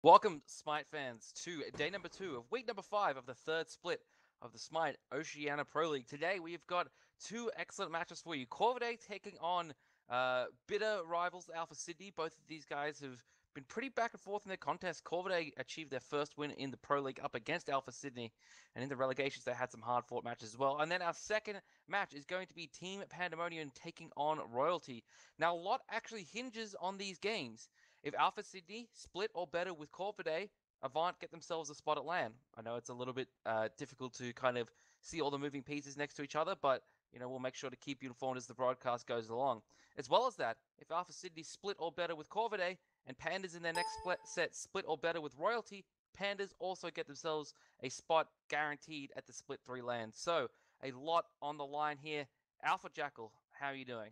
Welcome, Smite fans, to day number 2 of week number 5 of the third split of the Smite Oceania Pro League. Today, we've got two excellent matches for you. Corvidae taking on bitter rivals Alpha Sydney. Both of these guys have been pretty back and forth in their contest. Corvidae achieved their first win in the Pro League up against Alpha Sydney, and in the relegations, they had some hard-fought matches as well. And then our second match is going to be Team Pandemonium taking on Royalty. Now, a lot actually hinges on these games. If Alpha Sydney split or better with Corvidae, Avant get themselves a spot at LAN. I know it's a little bit difficult to kind of see all the moving pieces next to each other, but we'll make sure to keep you informed as the broadcast goes along. As well as that, if Alpha Sydney split or better with Corvidae, and Pandas in their next set split or better with Royalty, Pandas also get themselves a spot guaranteed at the split 3 LAN. So, a lot on the line here. Alpha Jackal, how are you doing?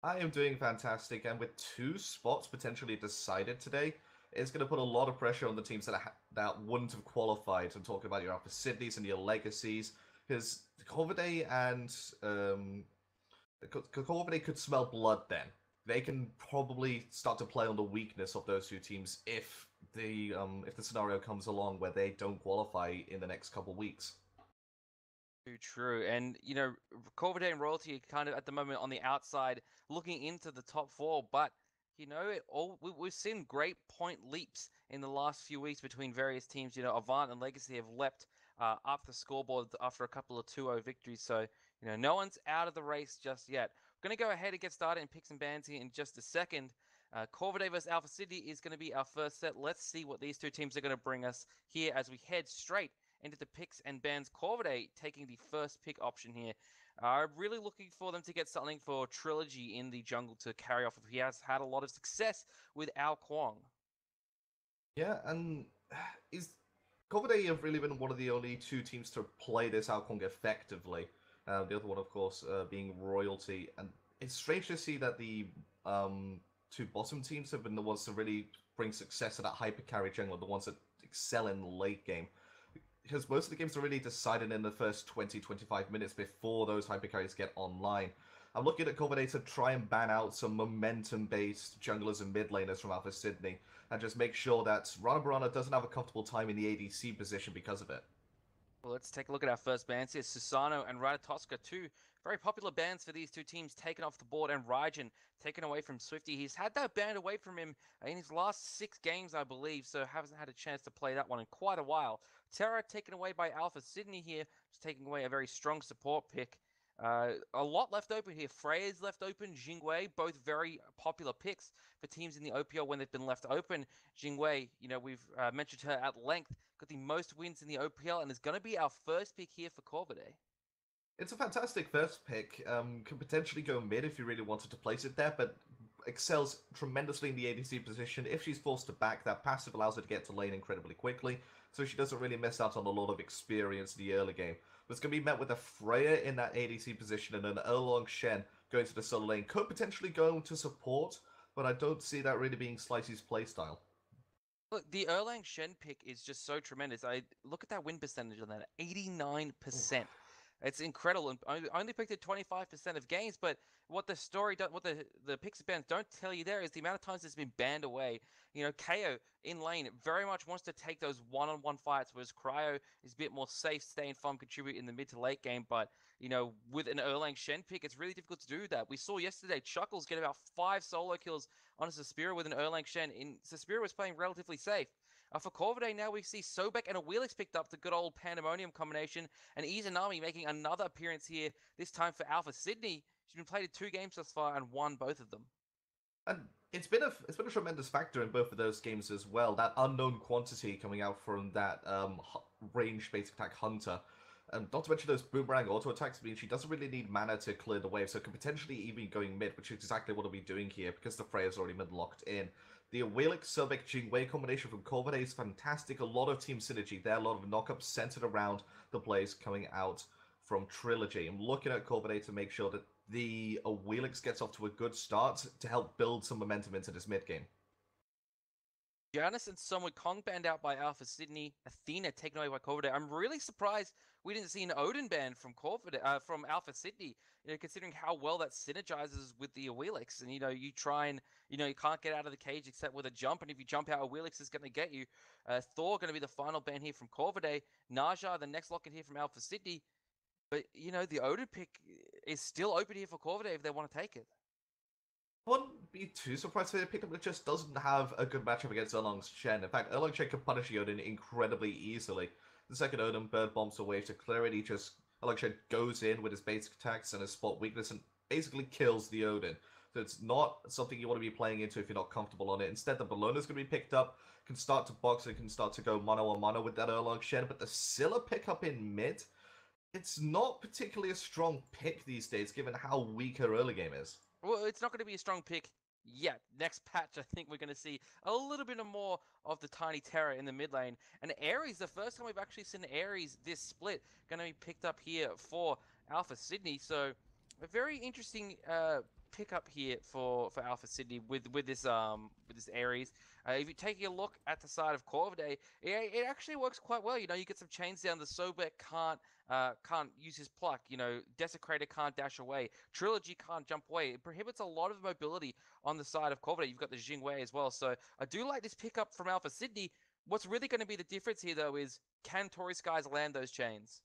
I am doing fantastic, and with two spots potentially decided today, it's going to put a lot of pressure on the teams that wouldn't have qualified. I'm talking about your Alpha Sydneys and your Legacies, because Corvidae and Corvidae could smell blood then. They can probably start to play on the weakness of those two teams if the scenario comes along where they don't qualify in the next couple weeks. Too true. And, Corvidae and Royalty are kind of at the moment on the outside looking into the top 4, but, we've seen great point leaps in the last few weeks between various teams. Avant and Legacy have leapt up the scoreboard after a couple of 2-0 victories, so, no one's out of the race just yet. We're going to go ahead and get started and pick some bands here in just a second. Corvidae versus Alpha City is going to be our first set. Let's see what these two teams are going to bring us here as we head straight into the picks and bans. Corvidae taking the first pick option here. Really looking for them to get something for Trilogy in the jungle to carry off if he has had a lot of success with Ao Kwong. Yeah, and is Corvidae have really been one of the only two teams to play this Ao Kwong effectively. The other one, of course, being Royalty. And it's strange to see that the two bottom teams have been the ones to really bring success to that hyper carry jungle, the ones that excel in the late game. Because most of the games are really decided in the first 20-25 minutes before those hypercarries get online. I'm looking at Corvidae to try and ban out some momentum-based junglers and mid laners from Alpha Sydney, and just make sure that Rana doesn't have a comfortable time in the ADC position because of it. Well, let's take a look at our first bans here. Susano and Ratatoska, two very popular bans for these two teams, taken off the board, and Raijin taken away from Swifty. He's had that ban away from him in his last 6 games, I believe, so hasn't had a chance to play that one in quite a while. Terra taken away by Alpha Sydney here, just taking away a very strong support pick. A lot left open here. Freya's left open, Jingwei, both very popular picks for teams in the OPL when they've been left open. Jingwei, we've mentioned her at length, got the most wins in the OPL, and is going to be our first pick here for Corvidae. It's a fantastic first pick. Could potentially go mid if you really wanted to place it there, but excels tremendously in the ADC position. If she's forced to back, that passive allows her to get to lane incredibly quickly, so she doesn't really miss out on a lot of experience in the early game. But it's going to be met with a Freya in that ADC position and an Erlong Shen going to the solo lane. Could potentially go to support, but I don't see that really being Slicey's playstyle. Look, the Erlang Shen pick is just so tremendous. I look at that win percentage on that, 89%. It's incredible, and only picked at 25% of games. But what the story, what the picks bans don't tell you there is the amount of times it's been banned away. KO in lane very much wants to take those one-on-one fights, whereas Cryo is a bit more safe, stay in farm, contribute in the mid to late game. But with an Erlang Shen pick, it's really difficult to do that. We saw yesterday Chuckles get about 5 solo kills on a Suspiria with an Erlang Shen. Suspiria was playing relatively safe. For Corvidae now we see Sobek and a Wheelix picked up the good old Pandemonium combination, and Izanami making another appearance here, this time for Alpha Sydney. She's been played in 2 games thus far and won both of them. And it's been a tremendous factor in both of those games as well. That unknown quantity coming out from that range basic attack Hunter. And not to mention those boomerang auto attacks mean she doesn't really need mana to clear the wave, so could potentially even going mid, which is exactly what we'll be doing here because the Freya's already mid locked in. The Wheelix Sobek Jingwei combination from Corvidae is fantastic. A lot of team synergy there, a lot of knockups centered around the plays coming out from Trilogy. I'm looking at Corvidae to make sure that the Wheelix gets off to a good start to help build some momentum into this mid game. Giannis and Son with Kong banned out by Alpha Sydney, Athena taken away by Corvidae. I'm really surprised we didn't see an Odin ban from from Alpha Sydney. Considering how well that synergizes with the Awilix, and you try and you can't get out of the cage except with a jump, and if you jump out, Awilix is going to get you. Thor going to be the final ban here from Corvidae. Naja, the next lock in here from Alpha Sydney. But the Odin pick is still open here for Corvidae if they want to take it. I wouldn't be too surprised if they picked up. It just doesn't have a good matchup against Erlang's Shen. In fact, Erlang Shen can punish Odin incredibly easily. The second Odin bird bombs away to clear it. Erlang Shen goes in with his basic attacks and his spot weakness and basically kills the Odin. So it's not something you want to be playing into if you're not comfortable on it. Instead, the Bellona's going to be picked up, can start to box and can start to go mano a mano with that Erlang Shen. But the Scylla pickup in mid, it's not particularly a strong pick these days, given how weak her early game is. Well, it's not going to be a strong pick yet. Next patch, I think we're going to see a little bit more of the Tiny Terror in the mid lane. And Ares, the first time we've actually seen Ares this split, going to be picked up here for Alpha Sydney. So a very interesting pickup here for Alpha Sydney with this Ares. If you're taking a look at the side of Corvidae, it actually works quite well. You get some chains down. The Sobek can't use his pluck. Desecrator can't dash away. Trilogy can't jump away. It prohibits a lot of mobility on the side of Corvidae. You've got the Jingwei as well. So I do like this pickup from Alpha Sydney. What's really going to be the difference here, though, is can Tory Skies land those chains?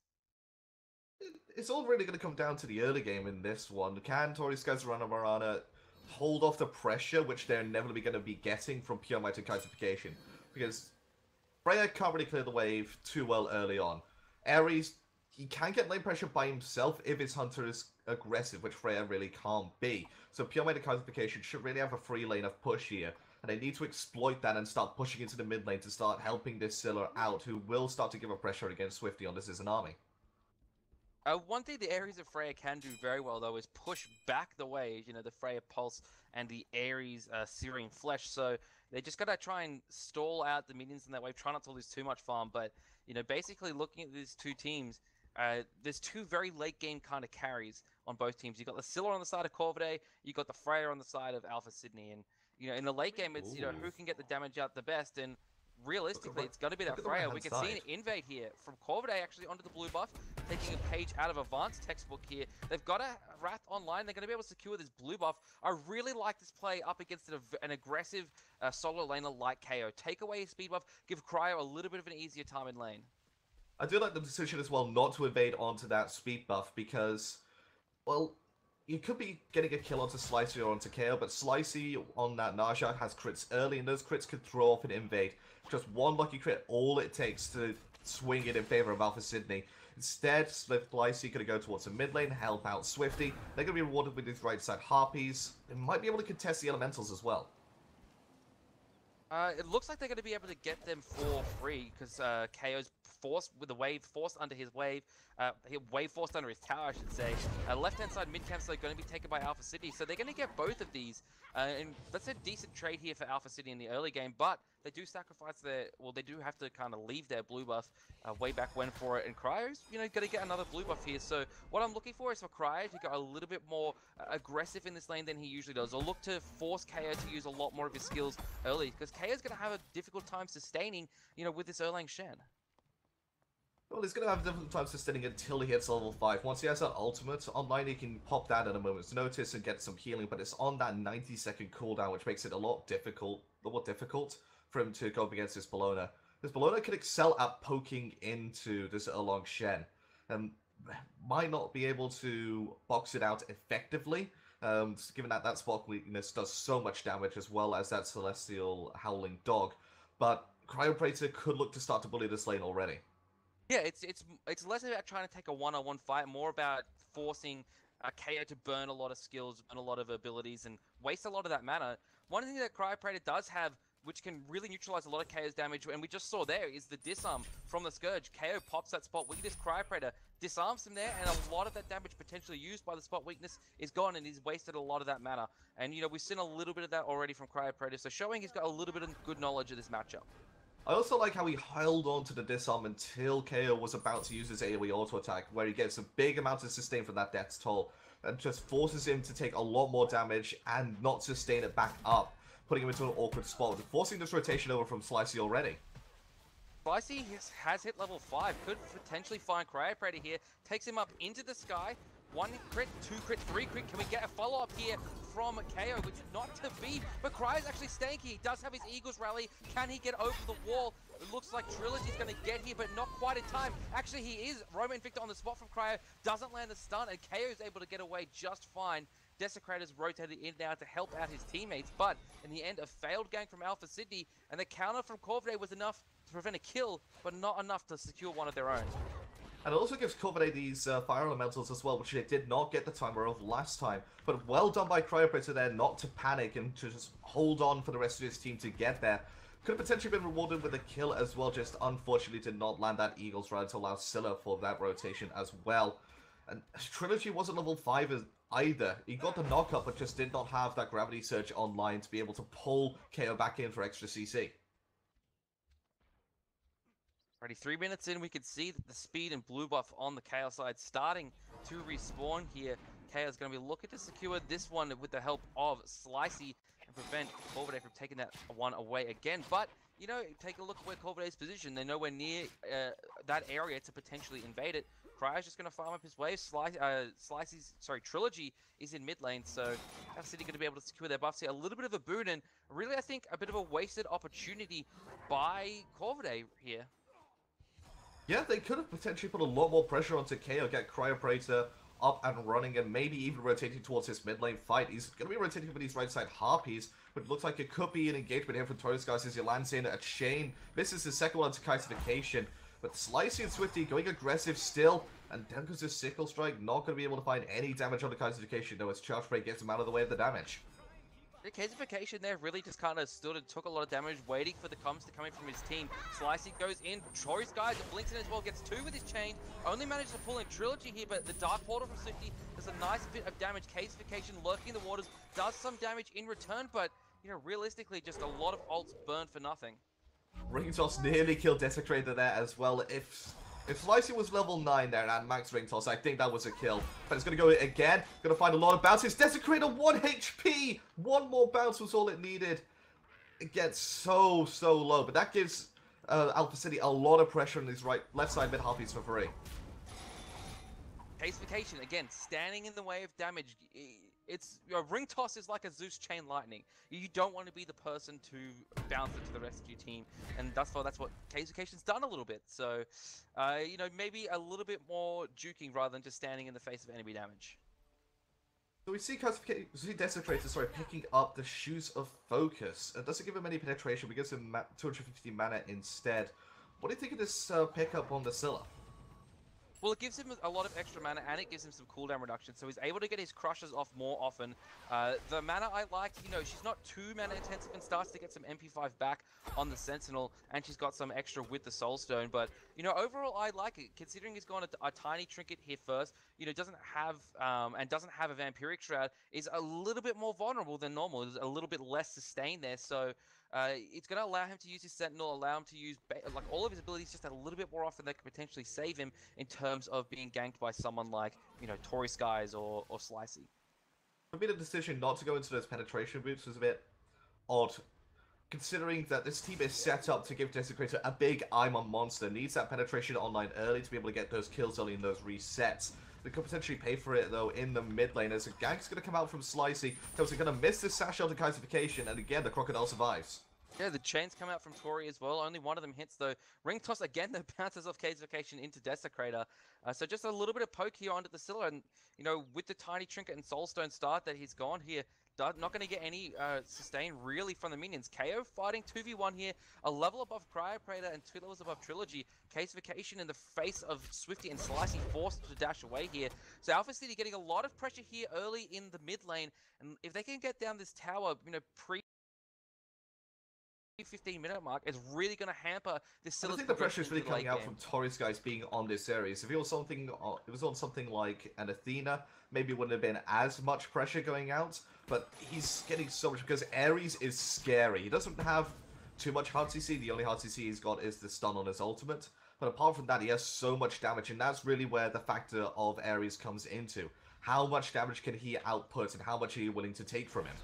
It's all really going to come down to the early game in this one. Can Tory Skies run a Marana hold off the pressure, which they're inevitably going to be getting from Pure Might and Kaiserfication? Because Freya can't really clear the wave too well early on. Ares, he can get lane pressure by himself if his hunter is aggressive, which Freya really can't be. So Pure Might and Kaiserfication should really have a free lane of push here. And they need to exploit that and start pushing into the mid lane to start helping this Scylla out, who will start to give up pressure against Swifty on this as an army. One thing the Ares of Freya can do very well, though, is push back the wave, the Freya Pulse and the Ares Searing Flesh. So they just got to try and stall out the minions in that wave, try not to lose too much farm. But, basically looking at these two teams, there's two very late game kind of carries on both teams. You've got the Scylla on the side of Corvidae, you've got the Freya on the side of Alpha Sydney. And, in the late game, it's, who can get the damage out the best. And realistically, it's going to be that Freya. We can see an invade here from Corvidae actually onto the blue buff, taking a page out of Advanced textbook here. They've got a Wrath online. They're going to be able to secure this blue buff. I really like this play up against an aggressive solo laner like KO. Take away his speed buff, give Cryo a little bit of an easier time in lane. I do like the decision as well not to evade onto that speed buff because, well, you could be getting a kill onto Slicey or onto KO, but Slicey on that Naja has crits early, and those crits could throw off an invade. Just one lucky crit, all it takes to swing it in favor of Alpha Sydney. Instead, Slicey going to go towards the mid lane, help out Swifty. They're going to be rewarded with these right side Harpies. They might be able to contest the Elementals as well. It looks like they're going to be able to get them for free because KO's forced with the wave, forced under his wave, wave forced under his tower, I should say. Left-hand side mid-camps are going to be taken by Alpha City, so they're going to get both of these. And that's a decent trade here for Alpha City in the early game, but they do sacrifice they do have to kind of leave their blue buff way back when for it. And Cryo's, going to get another blue buff here. So what I'm looking for is for Cryo to go a little bit more aggressive in this lane than he usually does, or look to force KO to use a lot more of his skills early, because KO's going to have a difficult time sustaining, with this Erlang Shen. Well, he's going to have a difficult time sustaining until he hits level 5. Once he has that ultimate online, he can pop that at a moment's notice and get some healing, but it's on that 90-second cooldown, which makes it a lot more difficult for him to go up against this Bellona. This Bellona can excel at poking into this Erlang Shen, and might not be able to box it out effectively, given that spot weakness does so much damage, as well as that Celestial Howling Dog. But Cryopraetor could look to start to bully this lane already. Yeah, it's less about trying to take a one-on-one fight, more about forcing KO to burn a lot of skills, burn a lot of abilities, and waste a lot of that mana. One thing that Cryopraetor does have, which can really neutralize a lot of KO's damage, and we just saw there, is the disarm from the Scourge. KO pops that spot weakness, Cryopraetor disarms him there, and a lot of that damage potentially used by the spot weakness is gone, and he's wasted a lot of that mana. And, we've seen a little bit of that already from Cryopraetor, so showing he's got a little bit of good knowledge of this matchup. I also like how he held on to the disarm until KO was about to use his AoE auto attack, where he gets a big amount of sustain from that Death's Toll, and just forces him to take a lot more damage and not sustain it back up. putting him into an awkward spot, forcing this rotation over from Slicey already. Slicey has hit level 5, could potentially find Cryopredator here, takes him up into the sky. 1 crit, 2 crit, 3 crit. Can we get a follow-up here from KO, which is not to be, but Cryo's actually stanky. He does have his Eagles rally. Can he get over the wall? It looks like Trilogy's going to get here, but not quite in time. Actually, he is. Roman Invicta on the spot from Cryo, doesn't land the stun, and KO is able to get away just fine. Desecrator's rotated in now to help out his teammates, but in the end, a failed gank from Alpha Sydney, and the counter from Corvidae was enough to prevent a kill, but not enough to secure one of their own. And it also gives Corvidae these fire elementals as well, which they did not get the timer of last time. But well done by Cryopredator there not to panic and to just hold on for the rest of his team to get there. Could have potentially been rewarded with a kill as well, just unfortunately did not land that Eagles ride to allow Scylla for that rotation as well. And Trilogy wasn't level 5 either. He got the knockup, but just did not have that Gravity Surge online to be able to pull KO back in for extra CC. Already 3 minutes in, we can see that the speed and blue buff on the KO side starting to respawn here. KO is going to be looking to secure this one with the help of Slicey and prevent Corvidae from taking that one away again. But, you know, take a look at where Corvidae's positioned. They're nowhere near that area to potentially invade it. Cryo's just going to farm up his wave. Trilogy is in mid lane, so Alpha City going to be able to secure their buffs here. A little bit of a boon, and really, I think, a bit of a wasted opportunity by Corvidae here. Yeah, they could have potentially put a lot more pressure onto KO, get Cryopredator up and running, and maybe even rotating towards his mid lane fight. He's going to be rotating for these right side Harpies, but it looks like it could be an engagement here from Torres, guys, as he lands in a chain. Misses his second one to Kaitification, but Slicey and Swifty going aggressive still, and down goes his Sickle Strike, not going to be able to find any damage on the Kaitification, though, as Charge Break gets him out of the way of the damage. The Kaitification there really just kind of stood and took a lot of damage, waiting for the comms to come in from his team. Slicey goes in, Choice guys, and blinks in as well, gets 2 with his chain. Only managed to pull in Trilogy here, but the Dark Portal from Swifty does a nice bit of damage. Kaitification lurking in the waters, does some damage in return, but, you know, realistically, just a lot of ults burned for nothing. Ring Toss nearly killed Desecrator there as well. If Slicey was level 9 there and max Ring Toss, I think that was a kill. But it's going to go again. Going to find a lot of bounces. Desecrator 1 HP! One more bounce was all it needed. It gets so low. But that gives Alpha City a lot of pressure on his left side mid Harpies for free. Kaitification, again, standing in the way of damage. It's, you know, Ring Toss is like a Zeus Chain Lightning. You don't want to be the person to bounce it to the rest of your team, and that's what Kaitification's done a little bit. So, you know, maybe a little bit more juking rather than just standing in the face of enemy damage. So we see Desecrator, picking up the Shoes of Focus. It doesn't give him any penetration, but gives him 250 mana instead. What do you think of this pickup on the Scylla? Well, it gives him a lot of extra mana, and it gives him some cooldown reduction, so he's able to get his crushes off more often. The mana I like, you know, she's not too mana intensive and starts to get some MP5 back on the Sentinel, and she's got some extra with the Soulstone, but, you know, overall I like it, considering he's gone a tiny trinket here first, you know, doesn't have a Vampiric Shroud, is a little bit more vulnerable than normal. There's a little bit less sustain there, so it's going to allow him to use his Sentinel, allow him to use like all of his abilities just a little bit more often that could potentially save him in terms of being ganked by someone like, you know, Tory Skies or Slicey. For me, the decision not to go into those penetration boots was a bit odd, considering that this team is set up to give Desecrator a big I'm on monster, needs that penetration online early to be able to get those kills early in those resets. They could potentially pay for it, though, in the mid lane, as a gank's going to come out from Slicey. They're going to miss this Sash out to Kaitification, and again, the Crocodile survives. Yeah, the chains come out from Tori as well. Only one of them hits, though. Ring Toss, again, that bounces off Kaitification into Desecrator. So just a little bit of poke here onto the Scylla, and, you know, with the Tiny Trinket and Soulstone start that he's gone here, not going to get any sustain really from the minions. KO fighting 2v1 here, a level above Cryopredator and 2 levels above Trilogy. Kaitification in the face of Swifty and Slicey forced to dash away here. So Alpha City getting a lot of pressure here early in the mid lane, and if they can get down this tower, you know, 15-minute mark, is really going to hamper this Scylla's. I think the pressure is really coming out from Torres guys being on this series. If it was on something like an Athena, maybe it wouldn't have been as much pressure going out, but he's getting so much because Ares is scary. He doesn't have too much hard CC. The only hard CC he's got is the stun on his ultimate. But apart from that, he has so much damage, and that's really where the factor of Ares comes into. How much damage can he output, and how much are you willing to take from him?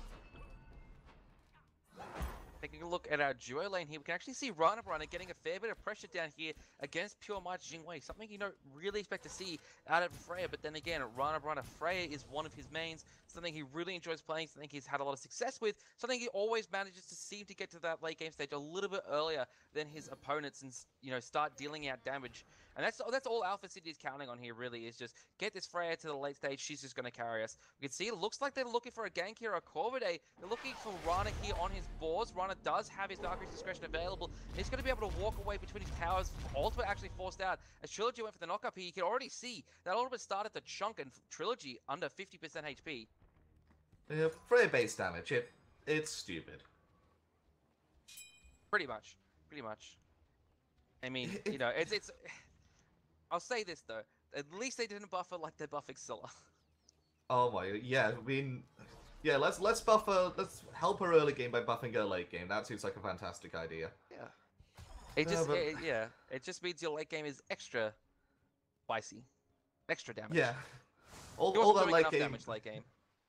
a look at our duo lane here, we can actually see Rana getting a fair bit of pressure down here against Pure Might Jingwei, something you don't really expect to see out of Freya, but then again, Rana Freya is one of his mains, something he really enjoys playing, something he's had a lot of success with, something he always manages to seem to get to that late game stage a little bit earlier than his opponents and, you know, start dealing out damage. And that's all Alpha City is counting on here, really, is just get this Freya to the late stage. She's just going to carry us. We can see it looks like they're looking for a gank here, a Corvidae. They're looking for Rana here on his boards. Rana does have his Dark Reach Discretion available. And he's going to be able to walk away between his towers. Ultimate actually forced out. As Trilogy went for the knock-up here, you can already see that Ultimate started to chunk, and Trilogy under 50% HP. Yeah, Freya base damage, it's stupid. Pretty much. I mean, you know, it's I'll say this though. At least they didn't buff her like they're buffing Scylla. Oh my, yeah, I mean, yeah, let's buff her, let's help her early game by buffing her late game. That seems like a fantastic idea. Yeah. It just means your late game is extra spicy. Extra damage. Yeah. All that late game. Damage late game.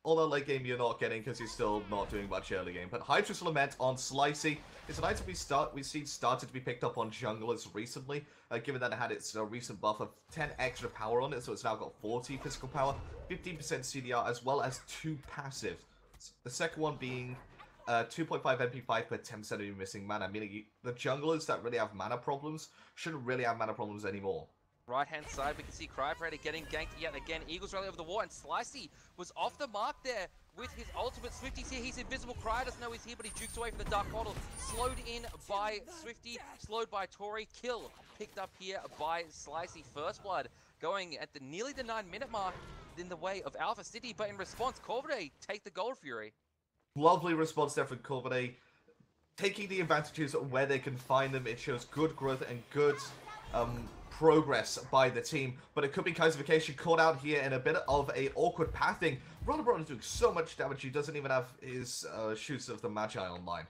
All that late game you're not getting because you're still not doing much early game. But Hydra's Lament on Slicey is an item we've seen started to be picked up on junglers recently, given that it had its recent buff of 10 extra power on it, so it's now got 40 physical power, 15% CDR, as well as 2 passive. The second one being 2.5 MP5 per 10% of your missing mana, meaning the junglers that really have mana problems shouldn't really have mana problems anymore. Right-hand side, we can see Cryoperator getting ganked yet again. Eagles rally over the wall, and Slicey was off the mark there with his ultimate. Swifty's here, he's invisible. Cryo doesn't know he's here, but he jukes away from the Dark Portal. Slowed in by Swifty, slowed by Tori. Kill picked up here by Slicey. First blood going at nearly the 9-minute mark in the way of Alpha City, but in response, Corvidae take the Gold Fury. Lovely response there from Corvidae. Taking the advantages where they can find them, it shows good growth and good progress by the team, but it could be Kaisification caught out here in a bit of a awkward pathing. Rana is doing so much damage, he doesn't even have his Shoots of the Magi online.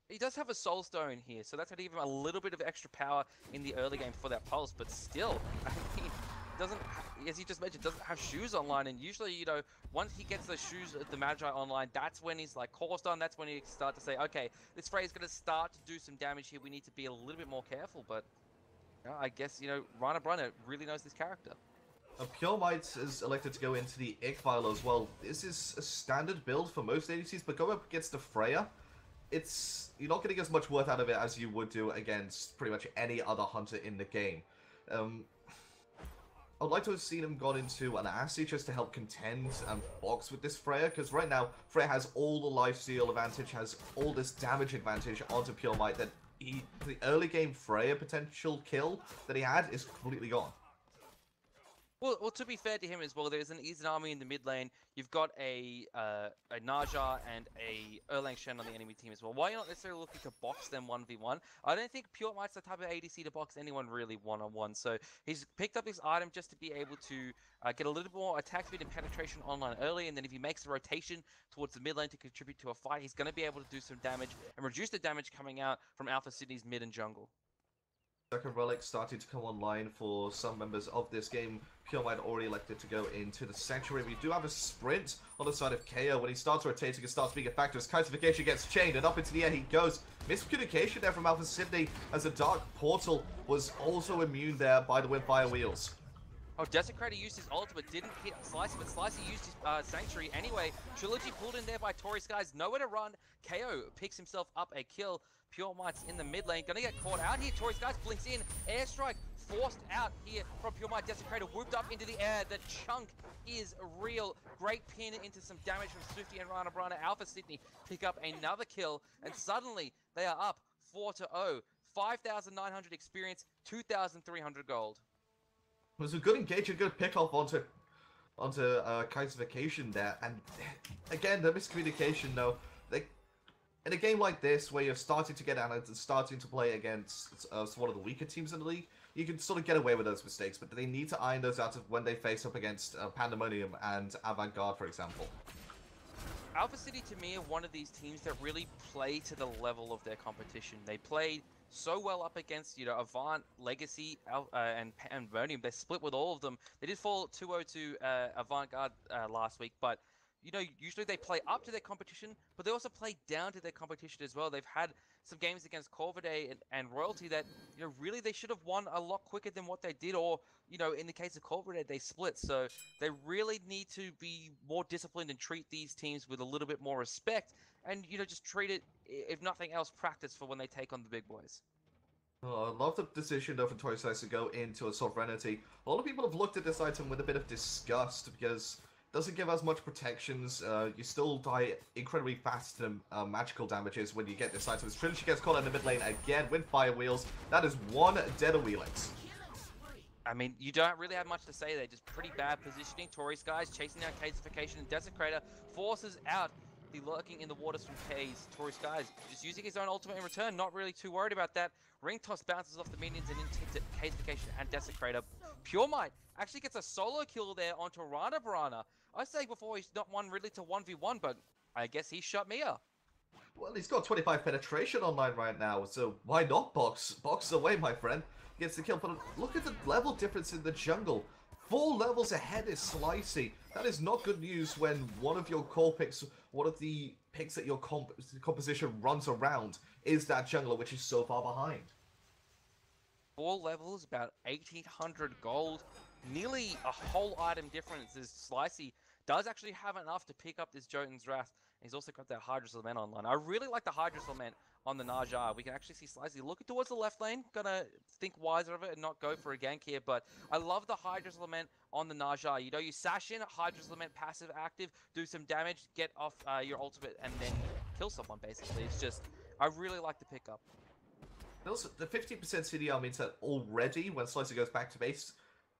He does have a Soul Stone here, so that's going to give him a little bit of extra power in the early game for that pulse, but still, I mean, doesn't, as he just mentioned, doesn't have shoes online, and usually, you know, once he gets the shoes of the Magi online, that's when he's like Core Stone, that's when he start to say, okay, this Frey is going to start to do some damage here, we need to be a little bit more careful, but I guess, you know, Rana really knows this character. Pure Might is elected to go into the Ick-Vile as well. This is a standard build for most ADCs, but going up against the Freya, you're not getting as much worth out of it as you would do against pretty much any other hunter in the game. I'd like to have seen him gone into an Assy just to help contend and box with this Freya, because right now, Freya has all the lifesteal advantage, has all this damage advantage onto Pure Might that the early game Freya potential kill that he had is completely gone. Well, to be fair to him as well, there's an Izanami in the mid lane. You've got a Naja and a Erlang Shen on the enemy team as well. Why are you not necessarily looking to box them 1v1? I don't think Pure Might's the type of ADC to box anyone really one-on-one. So he's picked up this item just to be able to get a little bit more attack speed and penetration online early. And then if he makes a rotation towards the mid lane to contribute to a fight, he's going to be able to do some damage and reduce the damage coming out from Alpha Sydney's mid and jungle. Second relic starting to come online for some members of this game. Pure Might already elected to go into the Sanctuary. We do have a sprint on the side of KO. When he starts rotating, it starts being a factor as Kaisification gets chained, and up into the air he goes. Miscommunication there from Alpha Sydney, as the Dark Portal was also immune there by the Windfire Wheels. Oh, Desecrator used his ultimate, didn't hit Slicey, but Slicey used his Sanctuary anyway. Trilogy pulled in there by Tori Skies, nowhere to run. KO picks himself up a kill. Pure Might's in the mid lane, gonna get caught out here. Tori Skies blinks in, airstrike forced out here from Pure Might. Desecrator whooped up into the air. The chunk is real. Great pin into some damage from Swifty and Rana. Alpha Sydney pick up another kill, and suddenly they are up 4-0. 5,900 experience, 2,300 gold. It was a good engagement, good pick off onto Kaisification there, and again the miscommunication though. In a game like this, where you're starting to get out and starting to play against one of the weaker teams in the league, you can sort of get away with those mistakes, but they need to iron those out when they face up against Pandemonium and Avant-Garde, for example. Alpha City, to me, are one of these teams that really play to the level of their competition. They played so well up against, you know, Avant, Legacy, and Pandemonium. They split with all of them. They did fall 2-0 to Avant-Garde last week, but you know, usually they play up to their competition, but they also play down to their competition as well. They've had some games against Corvidae and Royalty that, you know, really they should have won a lot quicker than what they did, or, you know, in the case of Corvidae, they split. So they really need to be more disciplined and treat these teams with a little bit more respect, and, you know, just treat it, if nothing else, practice for when they take on the big boys. Oh, I love the decision though for Toy Slice to go into a Sovereignty. A lot of people have looked at this item with a bit of disgust because it doesn't give us much protections. You still die incredibly fast to magical damages when you get this item. As Trilogy gets caught in the mid lane again with Fire Wheels. That is one dead of Wheelings. I mean, you don't really have much to say there. Just pretty bad positioning. Tory Skies chasing down Casification, and Desecrator forces out the lurking in the waters from K's. Tory Skies just using his own ultimate in return. Not really too worried about that. Ring Toss bounces off the minions and into Casification and Desecrator. Pure Might actually gets a solo kill there onto Rana Barana. I say before he's not one really to 1v1, but I guess he shut me up. Well, he's got 25 penetration online right now, so why not box? Box away, my friend. Gets the kill, but look at the level difference in the jungle. 4 levels ahead is Slicey. That is not good news when one of your core picks, one of the picks that your composition runs around, is that jungler, which is so far behind. 4 levels, about 1800 gold. Nearly a whole item difference as Slicey does actually have enough to pick up this Jotun's Wrath. He's also got that Hydra's Lament online. I really like the Hydra's Lament on the Naja. We can actually see Slicey looking towards the left lane. Gonna think wiser of it and not go for a gank here, but I love the Hydra's Lament on the Naja. You know, you sash in, Hydra's Lament passive active, do some damage, get off your ultimate, and then kill someone, basically. It's just, I really like the pickup. Also, the 50% CDR means that already, when Slicer goes back to base,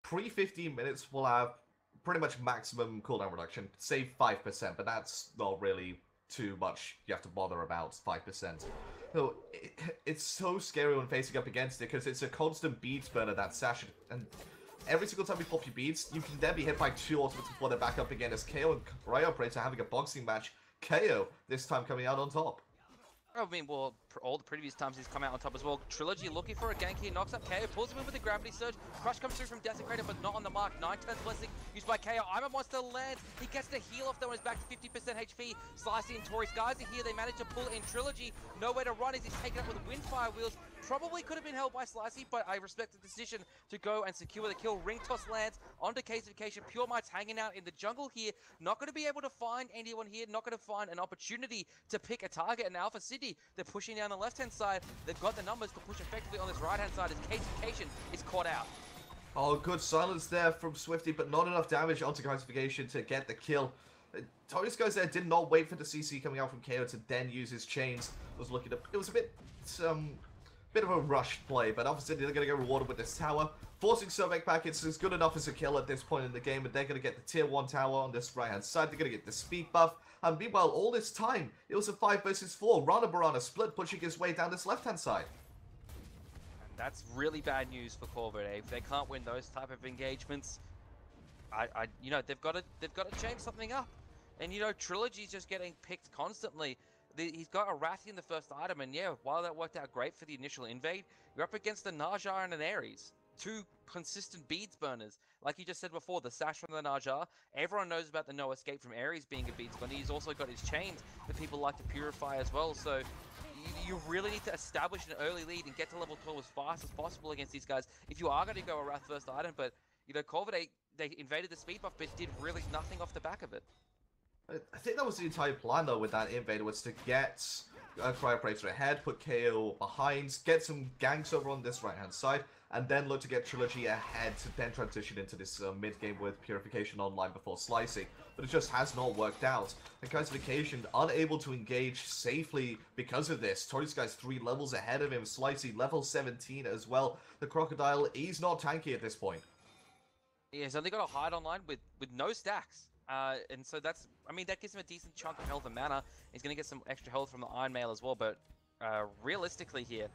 pre-15 minutes will have pretty much maximum cooldown reduction, save 5%, but that's not really too much you have to bother about, 5%. So it's so scary when facing up against it, because it's a constant beads burner, that sash, and every single time you pop your beads, you can then be hit by 2 ultimates before they're back up again, as KO and Riot Operator having a boxing match. KO, this time coming out on top. I mean, well, all the previous times he's come out on top as well. Trilogy looking for a gank here, knocks up KO, pulls him in with the Gravity Surge. Crush comes through from Desecrator, but not on the mark. 9 turns Blessing used by KO. I'm a Monster lands. He gets the heal off though, and is back to 50% HP. Slicey and Tory Skies are here. They manage to pull in Trilogy. Nowhere to run as he's taken up with Windfire Wheels. Probably could have been held by Slicey, but I respect the decision to go and secure the kill. Ring Toss lands onto Casification. Pure Might's hanging out in the jungle here. Not going to be able to find anyone here. Not going to find an opportunity to pick a target. And Alpha City, they're pushing down the left-hand side. They've got the numbers to push effectively on this right-hand side as Casification is caught out. Oh, good silence there from Swifty, but not enough damage onto Casification to get the kill. Tory Skies there did not wait for the CC coming out from KO to then use his chains. Was looking to, it was a bit of a rushed play, but obviously they're going to get rewarded with this tower. Forcing Sobek back, it's as good enough as a kill at this point in the game, and they're going to get the tier 1 tower on this right-hand side. They're going to get the speed buff, and meanwhile, all this time, it was a 5 versus 4. Rana Barana split, pushing his way down this left-hand side. And that's really bad news for Corvidae. If they can't win those type of engagements, you know, they've got to change something up. And, you know, Trilogy's just getting picked constantly. He's got a Wrathi in the first item, and yeah, while that worked out great for the initial invade, you're up against a Naja and an Ares. 2 consistent beads burners. Like you just said before, the sash from the Naja, everyone knows about the no escape from Ares being a beads burner. He's also got his chains that people like to purify as well, so you really need to establish an early lead and get to level 12 as fast as possible against these guys if you are going to go a Wrath first item. But, you know, Corvidae, they invaded the speed buff, but did really nothing off the back of it. I think that was the entire plan, though, with that invader, was to get Cry Operator ahead, put KO behind, get some ganks over on this right-hand side, and then look to get Trilogy ahead to then transition into this mid-game with Purification online before slicing. But it just has not worked out. And Casification unable to engage safely because of this. Tory Sky's 3 levels ahead of him, Slicey level 17 as well. The Crocodile, he's not tanky at this point. Yeah, he's only got a hide online with no stacks. And so that's, I mean, that gives him a decent chunk of health and mana. He's going to get some extra health from the Iron Mail as well, but realistically here,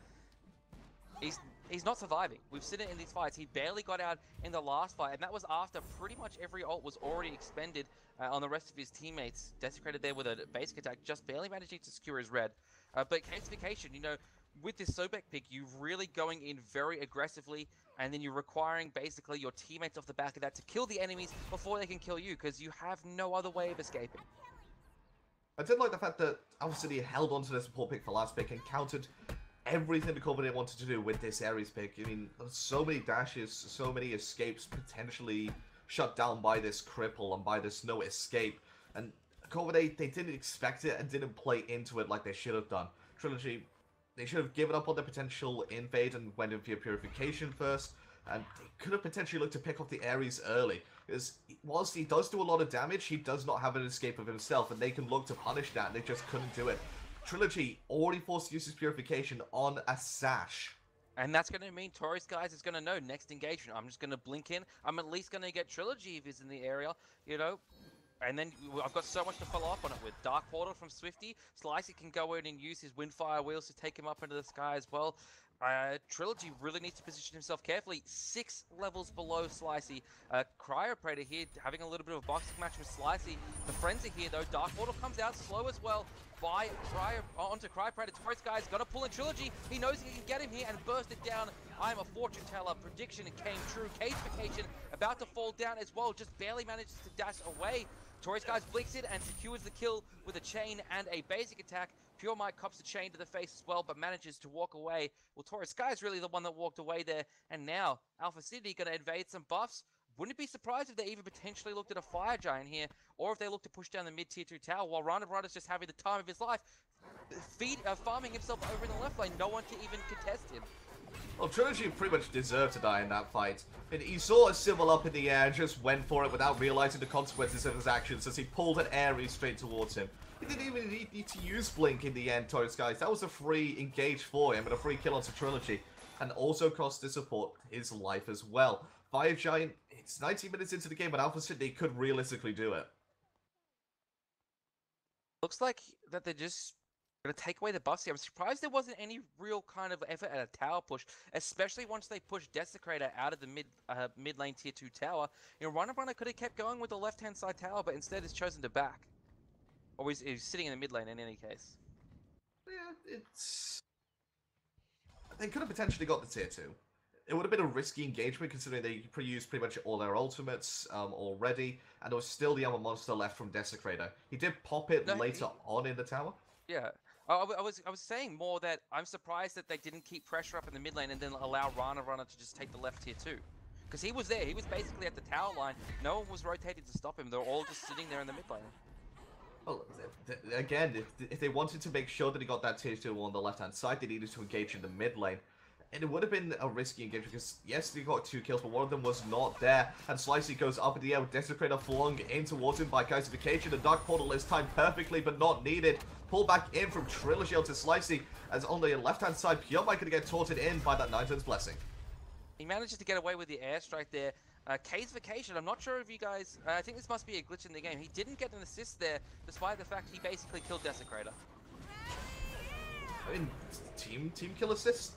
he's not surviving. We've seen it in these fights. He barely got out in the last fight, and that was after pretty much every ult was already expended on the rest of his teammates. Desecrated there with a basic attack, just barely managing to secure his red. But Casification, you know, with this Sobek pick, you're really going in very aggressively, and then you're requiring basically your teammates off the back of that to kill the enemies before they can kill you, because you have no other way of escaping. I did like the fact that Alpha City held onto their support pick for last pick and countered everything the Corvidae wanted to do with this Ares pick. I mean, so many dashes, so many escapes potentially shut down by this cripple and by this no escape. And Corvidae, they didn't expect it and didn't play into it like they should have done. Trilogy, they should have given up on their potential invade and went in for purification first. And they could have potentially looked to pick off the Ares early. Because whilst he does do a lot of damage, he does not have an escape of himself. And they can look to punish that, and they just couldn't do it. Trilogy already forced to use his purification on a Sash. And that's going to mean Torres, guys, is going to know next engagement. I'm just going to blink in. I'm at least going to get Trilogy if he's in the area, you know. And then I've got so much to follow up on it with. Dark Portal from Swifty. Slicey can go in and use his Windfire Wheels to take him up into the sky as well. Trilogy really needs to position himself carefully. 6 levels below Slicey. Cryopredator here having a little bit of a boxing match with Slicey. The Frenzy here though. Dark Portal comes out slow as well. By onto Cryopredator. Torres, guys, got to pull in Trilogy. He knows he can get him here and burst it down. I'm a fortune teller. Prediction came true. Cagefication about to fall down as well. Just barely manages to dash away. Torres, guys, blinks it and secures the kill with a chain and a basic attack. Pure Might cops the chain to the face as well, but manages to walk away. Well, Torres Sky is really the one that walked away there. And now, Alpha City going to invade some buffs. Wouldn't be surprised if they even potentially looked at a Fire Giant here, or if they look to push down the mid-tier 2 tower, while Rana Brother's just having the time of his life, farming himself over in the left lane. No one to even contest him. Well, Trilogy pretty much deserved to die in that fight. And he saw a symbol up in the air and just went for it without realizing the consequences of his actions as he pulled an Ares straight towards him. He didn't even need to use Blink in the end, Torres, guys. That was a free engage for him and a free kill onto Trilogy. And also cost the support his life as well. Fire Giant, it's 19 minutes into the game, but Alpha City could realistically do it. Looks like that they're just going to take away the buffs here. I'm surprised there wasn't any real kind of effort at a tower push, especially once they pushed Desecrator out of the mid lane tier 2 tower. You know, Runner could have kept going with the left-hand side tower, but instead has chosen to back. Or he's sitting in the mid lane in any case. Yeah, it's... They could have potentially got the tier 2. It would have been a risky engagement considering they used pretty much all their ultimates already, and there was still the other monster left from Desecrator. He did pop it later on in the tower. Yeah. I was saying more that I'm surprised that they didn't keep pressure up in the mid lane and then allow Rana to just take the left tier 2. Because he was there. He was basically at the tower line. No one was rotating to stop him. They're all just sitting there in the mid lane. Well, again, if they wanted to make sure that he got that tier 2 on the left-hand side, they needed to engage in the mid lane. And it would have been a risky engagement because, yes, they got 2 kills, but one of them was not there. And Slicey goes up in the air with Desecrator flung in towards him by Geysification. The Dark Portal is timed perfectly, but not needed. Pull back in from Trilogy onto Slicey, as on the left-hand side, Pure Might going to get taunted in by that Nineton's Blessing. He manages to get away with the airstrike there. Casefication, I'm not sure if you guys... I think this must be a glitch in the game. He didn't get an assist there, despite the fact he basically killed Desecrator. I mean, team kill assist?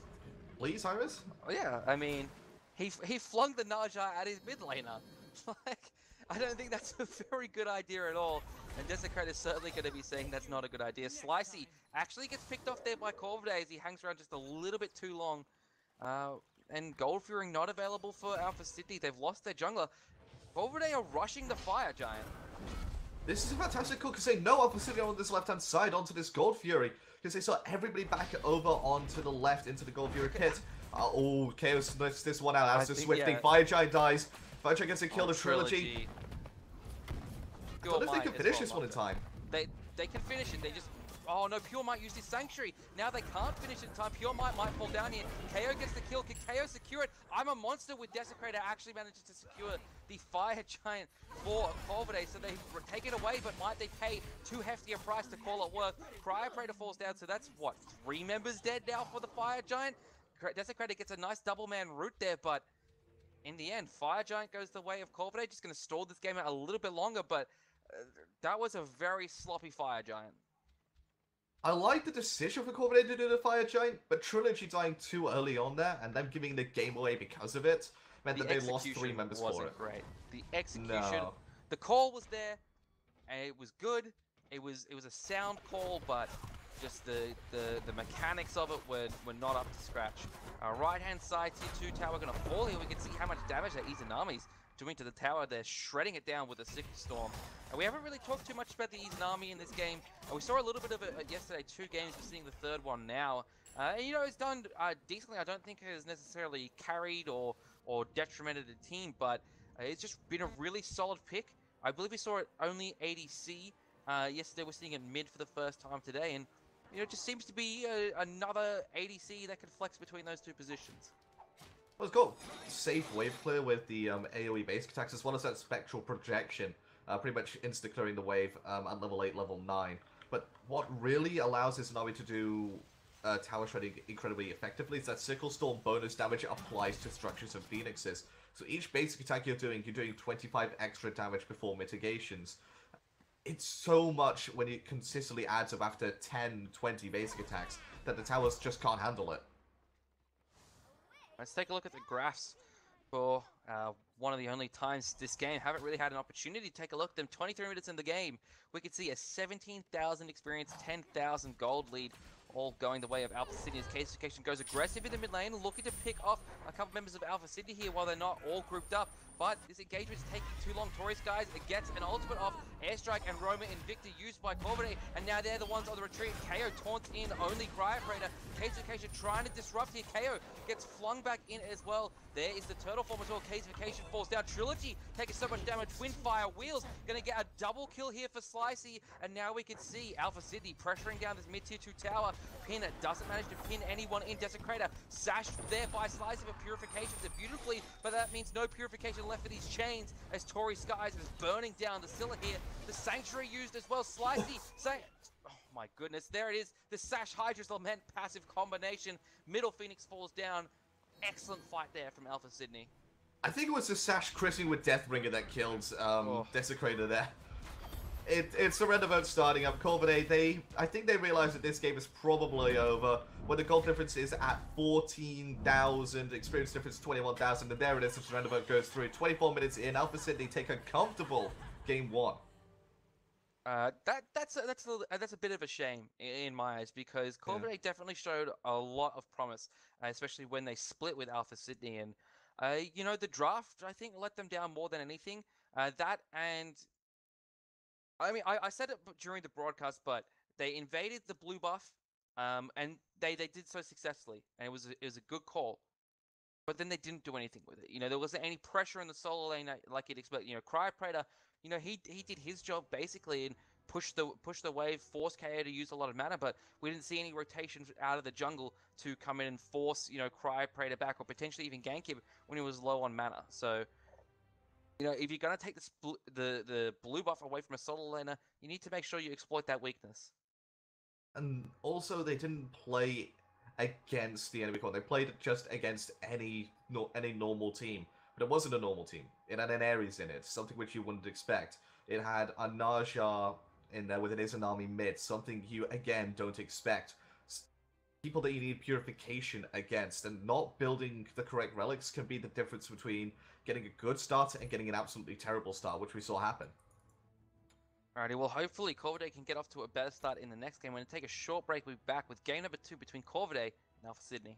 Please, Iris? Oh, yeah, I mean, he flung the Naja at his mid laner. Like, I don't think that's a very good idea at all. And Desecrator is certainly going to be saying that's not a good idea. Slicey actually gets picked off there by Corvidae as he hangs around just a little bit too long. And Gold Fury not available for Alpha City. They've lost their jungler. Corvidae are rushing the Fire Giant. This is a fantastic call because they know Alpha City on this left-hand side onto this Gold Fury. Because they saw everybody back over onto the left into the Gold Fury pit. Oh, Chaos lifts this one out. As the Swifting, yeah. Fire Giant dies. Fire Giant gets a kill to Trilogy. I don't know if they can finish this one in time. They can finish it. They just... Oh no, Pure Might used his Sanctuary. Now they can't finish it in time. Pure Might fall down here. KO gets the kill. Can KO secure it? I'm a monster with Desecrator actually manages to secure the Fire Giant for Corvidae. So they take it away, but might they pay too hefty a price to call it work? Cryopredator falls down, so that's what, 3 members dead now for the Fire Giant? Desecrator gets a nice double man route there, but in the end, Fire Giant goes the way of Corvidae. Just going to stall this game out a little bit longer, but that was a very sloppy Fire Giant. I like the decision for Corvidae to do the Fire Giant, but Trilogy dying too early on there and them giving the game away because of it meant that they lost 3 members for it. Wasn't great. The execution, the call was there, and it was good. It was a sound call, but just the mechanics of it were not up to scratch. Right-hand side, tier 2 tower going to fall here. We can see how much damage that Izanami's doing to the tower. They're shredding it down with a Sickle Storm. And we haven't really talked too much about the Izanami in this game. We saw a little bit of it yesterday, 2 games. We're seeing the third one now. And, you know, it's done decently. I don't think it has necessarily carried or detrimented the team, but it's just been a really solid pick. I believe we saw it only ADC. Yesterday we're seeing it mid for the first time today, and you know, it just seems to be another ADC that can flex between those 2 positions. Well, it's got safe wave clear with the AoE basic attacks, as well as that spectral projection, pretty much insta-clearing the wave at level 8, level 9. But what really allows Izanami to do tower shredding incredibly effectively is that Sickle Storm bonus damage applies to structures and phoenixes. So each basic attack you're doing 25 extra damage before mitigations. It's so much when it consistently adds up after 10, 20 basic attacks that the towers just can't handle it. Let's take a look at the graphs for one of the only times this game haven't really had an opportunity to take a look at them. 23 minutes in the game, we can see a 17,000 experience, 10,000 gold lead, all going the way of Alpha Sydney as Casification goes aggressive in the mid lane, looking to pick off a couple members of Alpha Sydney here while they're not all grouped up. But this engagement is taking too long. Torius, guys, it gets an ultimate off. Airstrike and Roma Invicta used by Corvidae, and now they're the ones on the retreat. KO taunts in, only Cryopraetor. Casification trying to disrupt here. KO gets flung back in as well. There is the turtle form as well. Casification falls down. Trilogy taking so much damage. Windfire Wheels gonna get a double kill here for Slicey, and now we can see Alpha Sydney pressuring down this mid-tier 2 tower. Pin doesn't manage to pin anyone in. Desecrator sashed there by Slicey for Purification beautifully, but that means no Purification left for these chains as Tori Skies is burning down the Scylla here. The Sanctuary used as well. Slicey saying, oh my goodness, there it is. The Sash Hydra's Lament passive combination. Middle Phoenix falls down. Excellent fight there from Alpha Sydney. I think it was the Sash critting with Deathbringer that killed Desecrator there. It's surrender vote starting up. Corvidae, I think they realize that this game is probably over. When the gold difference is at 14,000, experience difference 21,000, and there it is, the surrender vote goes through. 24 minutes in, Alpha Sydney take a comfortable game 1. That's a bit of a shame in my eyes, because Corvidae definitely showed a lot of promise, especially when they split with Alpha Sydney, and you know, the draft I think let them down more than anything. That and I mean, I said it during the broadcast, but they invaded the blue buff, and they did so successfully, and it was a good call. But then they didn't do anything with it. You know, there wasn't any pressure in the solo lane like you'd expect. You know, Cryopraetor, you know, he did his job basically and pushed the wave, forced KO to use a lot of mana, but we didn't see any rotation out of the jungle to come in and force, you know, Cryopraetor back, or potentially even gank him when he was low on mana. So, you know, if you're going to take the blue buff away from a solo laner, you need to make sure you exploit that weakness. And also, they didn't play against the enemy core. They played just against any normal team. But it wasn't a normal team. It had an Ares in it, something which you wouldn't expect. It had a Naja in there with an Izanami mid, something you, again, don't expect. People that you need purification against, and not building the correct relics can be the difference between getting a good start and getting an absolutely terrible start, which we saw happen. Alrighty, well, hopefully Corvidae can get off to a better start in the next game. We're going to take a short break. We'll be back with game number 2 between Corvidae and Alpha Sydney.